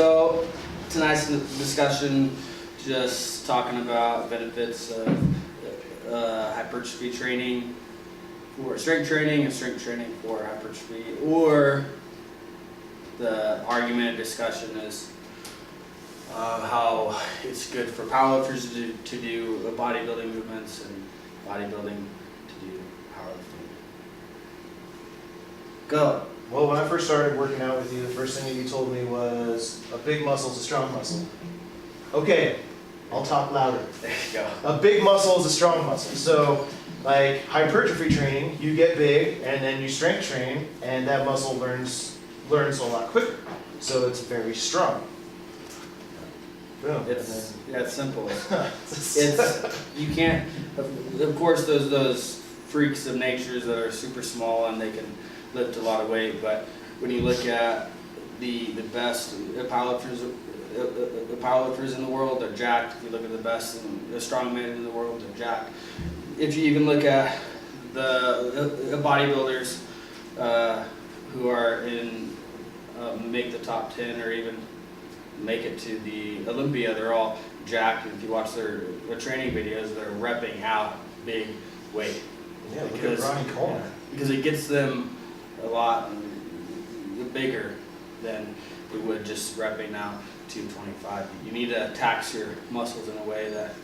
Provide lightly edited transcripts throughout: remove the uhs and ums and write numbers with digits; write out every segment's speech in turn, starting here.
So tonight's discussion, just talking about benefits of hypertrophy training for strength training and strength training for hypertrophy, or the argument discussion is how it's good for powerlifters to do bodybuilding movements and bodybuilding to do powerlifting. Go. Well, when I first started working out with you, the first thing that you told me was a big muscle is a strong muscle. Okay, I'll talk louder. There you go. A big muscle is a strong muscle. So, like hypertrophy training, you get big and then you strength train, and that muscle learns a lot quicker. So it's very strong. Boom. It's simple. You can't. Of course, those freaks of nature that are super small and they can lift a lot of weight. But when you look at the best powerlifters in the world, they're jacked. If you look at the best and the strongmen in the world, they're jacked. If you even look at the bodybuilders who are in make the top 10 or even make it to the Olympia, they're all jacked. If you watch their training videos, they're repping out big weight. Yeah, look at Ronnie Coleman. Because it gets them a lot bigger than it would just repping out 225. You need to tax your muscles in a way that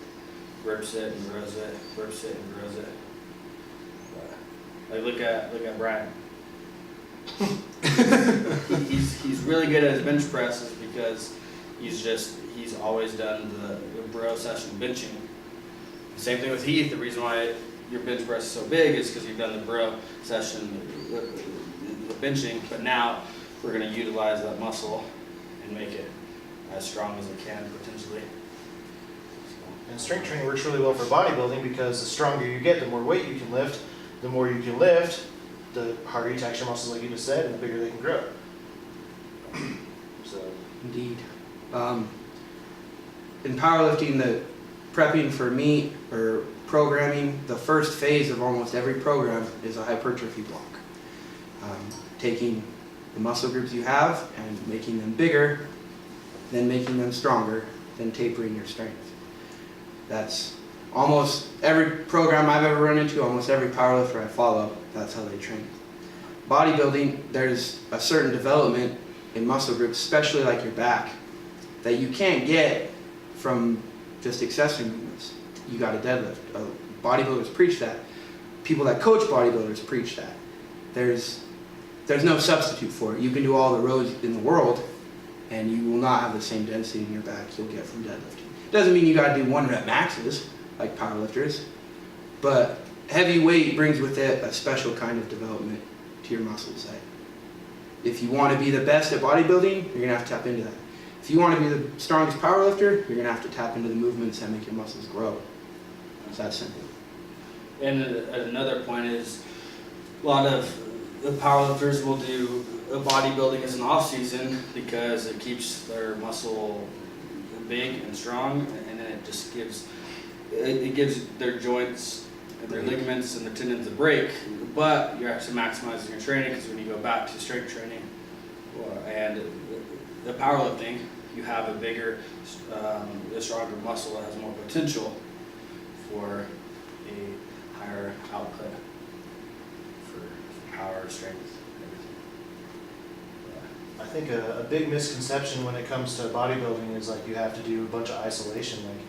rips it and grows it, rips it and grows it. Like look at Brian. he's really good at his bench presses because he's always done the bro session benching. Same thing with Heath. The reason why your bench press is so big is because you've done the bro session the benching, but now we're going to utilize that muscle and make it as strong as it can potentially. And strength training works really well for bodybuilding because the stronger you get, the more weight you can lift. The more you can lift, the harder you tax your muscles, like you just said, and the bigger they can grow. So, indeed. In powerlifting, the prepping for meet or programming, the first phase of almost every program is a hypertrophy block. Taking the muscle groups you have and making them bigger, then making them stronger, then tapering your strength. That's almost every program I've ever run into, almost every powerlifter I follow, that's how they train. Bodybuilding, there's a certain development in muscle groups, especially like your back, that you can't get from just accessory movements. You got to deadlift. Bodybuilders preach that. People that coach bodybuilders preach that. There's no substitute for it. You can do all the rows in the world, and you will not have the same density in your back you'll get from deadlifting. Doesn't mean you got to do 1 rep maxes like powerlifters, but heavy weight brings with it a special kind of development to your muscles. If you want to be the best at bodybuilding, you're going to have to tap into that. If you want to be the strongest powerlifter, you're going to have to tap into the movements that make your muscles grow. It's that simple. And another point is a lot of the powerlifters will do bodybuilding as an off season because it keeps their muscle big and strong, and then it just gives their joints and their ligaments and their tendons a break. But you're actually maximizing your training because when you go back to strength training and the powerlifting, you have a bigger, a stronger muscle that has more potential for a higher output for power, strength, everything. I think a big misconception when it comes to bodybuilding is like you have to do a bunch of isolation. Like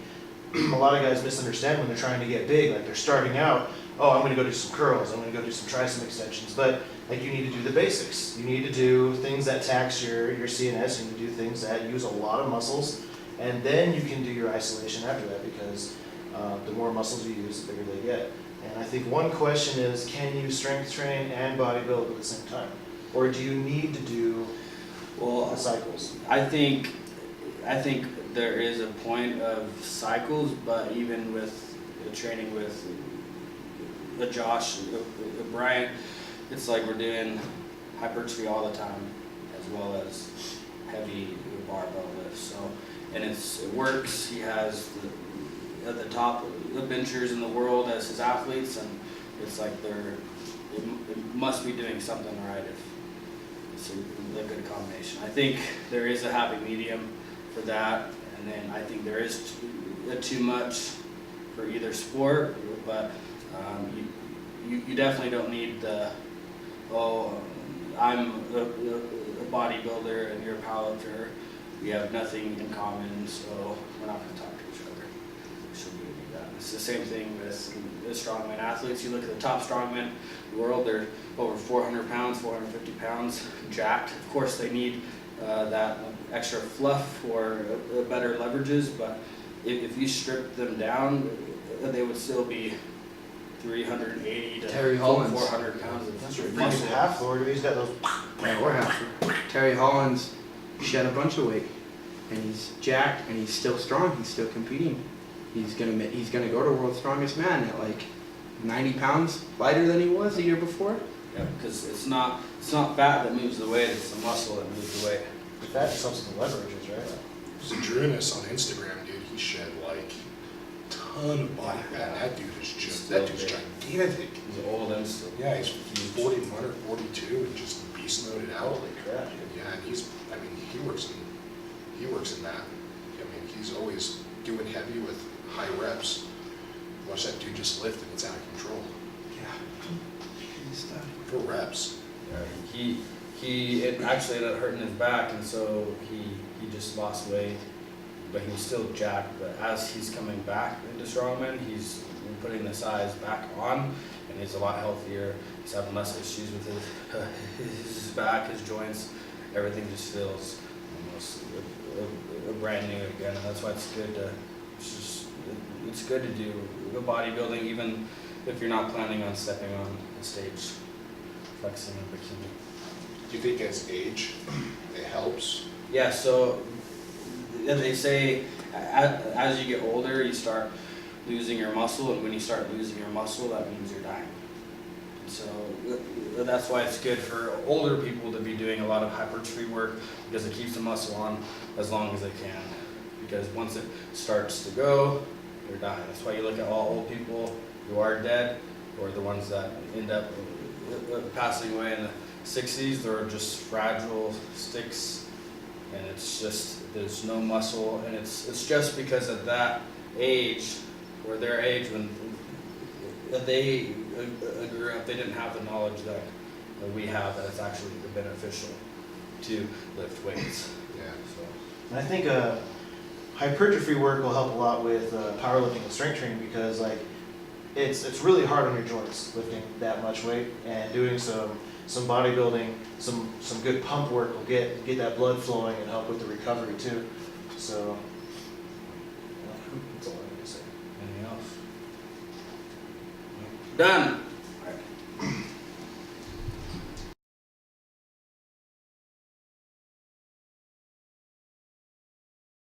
a lot of guys misunderstand when they're trying to get big. Like they're starting out, oh, I'm going to go do some curls, I'm going to go do some tricep extensions. But like you need to do the basics. You need to do things that tax your CNS. You need to do things that use a lot of muscles, and then you can do your isolation after that because the more muscles you use, the bigger they get. And I think one question is, can you strength train and bodybuild at the same time? Or do you need to do the cycles? I think there is a point of cycles, but even with the training with Josh, Brian, it's like we're doing hypertrophy all the time, as well as heavy barbell lifts. So, and it works. He has at the top the benchers in the world as his athletes, and it's like it must be doing something right it's a good combination. I think there is a happy medium for that, and then I think there is too much for either sport, but you definitely don't need the, I'm a bodybuilder and you're a powerlifter. We have nothing in common, so we're not going to talk to each other. So we need that. It's the same thing with the strongman athletes. You look at the top strongmen in the world, they're over 400 pounds, 450 pounds, jacked. Of course, they need that extra fluff for better leverages, but if you strip them down, they would still be 380 to Terry Hollins. 400 pounds of That's right. muscle. He's half Lord. He's got those. Yeah, we're half. Terry Hollins shed a bunch of weight, and he's jacked, and he's still strong. He's still competing. He's gonna go to World's Strongest Man at like 90 pounds lighter than he was the year before. Yeah, because it's not fat that moves the weight; it's the muscle that moves the weight. The fat just helps with the leverages, right? Zadrunas on Instagram, dude, he shed like a ton of body fat. That dude is just, that dude's gigantic. He's old and still. Yeah, he's 41 or 42 and just beast mode it out. Holy crap, dude. Yeah, and he works in that. I mean, he's always doing heavy with high reps. Watch that dude just lift and it's out of control. Yeah. For reps. Yeah, it actually ended up hurting his back, and so he just lost weight, but he was still jacked. But as he's coming back into strongman, he's putting the size back on, and he's a lot healthier. He's having less issues with his back, his joints. Everything just feels almost a brand new again, and that's why it's good to it's good to do bodybuilding, even if you're not planning on stepping on the stage, flexing a bikini. Do you think as age, it helps? Yeah, so they say as you get older, you start losing your muscle, and when you start losing your muscle, that means you're dying. So that's why it's good for older people to be doing a lot of hypertrophy work, because it keeps the muscle on as long as it can. Because once it starts to go, you're dying. That's why you look at all old people who are dead, or the ones that end up passing away in the 60s. They're just fragile sticks, and it's just there's no muscle, and it's just because at that age, or their age, when they grew up, they didn't have the knowledge that we have, that it's actually beneficial to lift weights. Yeah. So. And I think hypertrophy work will help a lot with powerlifting and strength training, because like it's really hard on your joints lifting that much weight, and doing some bodybuilding, some good pump work will get that blood flowing and help with the recovery too. So that's all I'm gonna say. Anything else? Done.